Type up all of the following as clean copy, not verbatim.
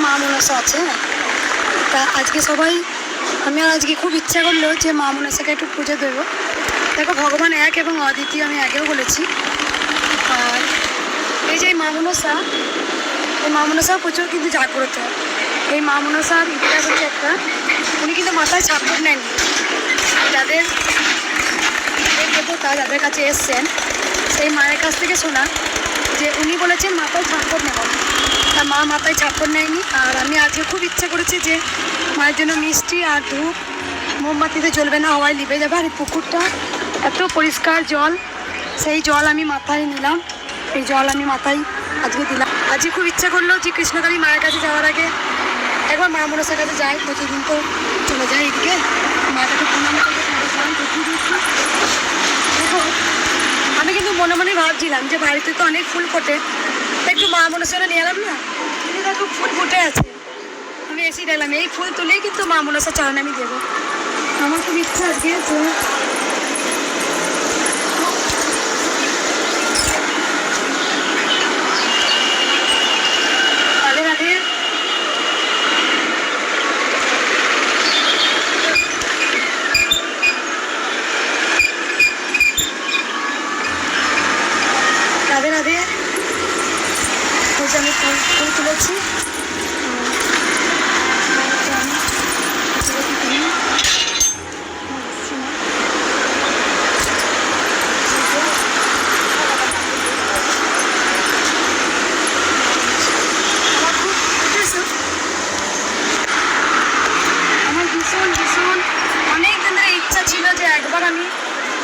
মা মনসা আছে। তা আজকে সবাই, আমি আজকে খুব ইচ্ছা করলো যে মা মনসাকে একটু পুজো দেবো। দেখো ভগবান এক এবং অদ্বিতীয়, আমি আগেও বলেছি। আর এই যে মা মনসা, এই মা মনসা প্রচুর কিন্তু জাগ্রত। এই মা মনসার ইতিহাস হচ্ছে একটা, উনি কিন্তু মাথায় ছাপ্পর নেননি। যাদের দেবতা যাদের কাছে এসছেন সেই মায়ের কাছ থেকে শোনা যে উনি বলেছেন মাথায় ছাপ্পর নেব, আর মা মাথায় ছাপ্পর নেয়নি। আর আমি আজকে খুব ইচ্ছা করেছি যে মায়ের জন্য মিষ্টি আর ধূপ মোমবাতিতে জ্বলবে না, হওয়ায় লিবে যাবে। আর এই পুকুরটা এত পরিষ্কার জল, সেই জল আমি মাথায় নিলাম, এই জল আমি মাথায় আজকে দিলাম। আজকে খুব ইচ্ছা করলো যে কৃষ্ণকালী মায়ের কাছে যাওয়ার আগে একবার মা মনসার কাছে যাই। প্রতিদিন তো চলে যায় এদিকে, মাটাকে প্রণাম করে দেখো। আমি কিন্তু মনে মনে ভাবছিলাম যে বাড়িতে তো অনেক ফুল ফোটে, একটু মা মনসারে নিয়ে এলাম না, কিন্তু দেখো ফুল ফুটে আছে। আমি এসেই দেখলাম এই ফুল তুলেই কিন্তু মা মনসার চরণ আমি দেবো। আমার খুব ইচ্ছা আজকে রাধে রাধে। আমি ফুল তুলেছি,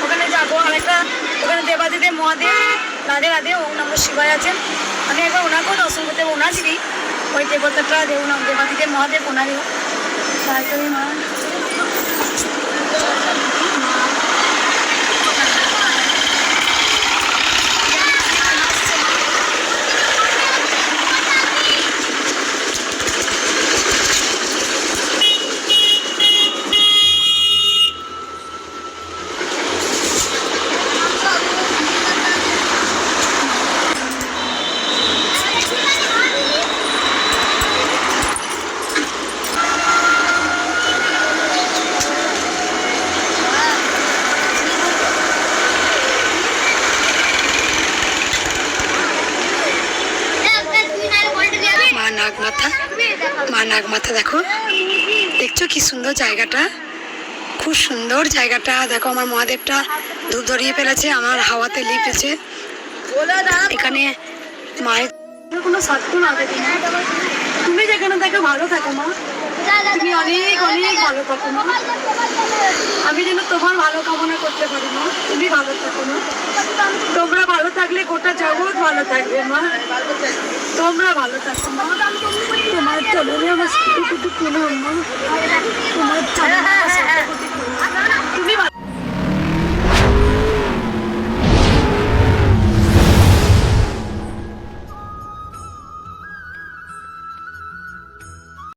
ওখানে যাবো। আর একটা ওখানে দেবাদিদেব মহাদেব রাধে রাধে ওম নমঃ শিবায় আছেন, আমি একবার ওনাকেও দর্শন করতে যাবো। ওনাদেরই ওই দেবতাটা দেবাদিদেব মহাদেব, ওনারই তাই করে মা। মা নাগমাথা দেখো, দেখছো কি সুন্দর জায়গাটা, খুব সুন্দর জায়গাটা। দেখো আমার মহাদেবটা ধূপ ধরিয়ে ফেলেছে, আমার হাওয়াতে লিপেছে। এখানে মায়ের কোনো স্বার্থ লাগে না, তুমি যেখানে দেখো ভালো থাকো মা, তুমি অনেক অনেক ভালো থাকো মা। আমি যেন তোমার ভালো কামনা করতে পারি মা, তুমি ভালো থাকো মা। তোমরা ভালো থাকলে গোটা জগৎ ভালো থাকবে মা, তোমরা ভালো থাকো মা। তোমার চলনে আমার কোটি কোটি প্রণাম মা, তোমার চলনে আমার কোটি কোটি প্রণাম। তুমি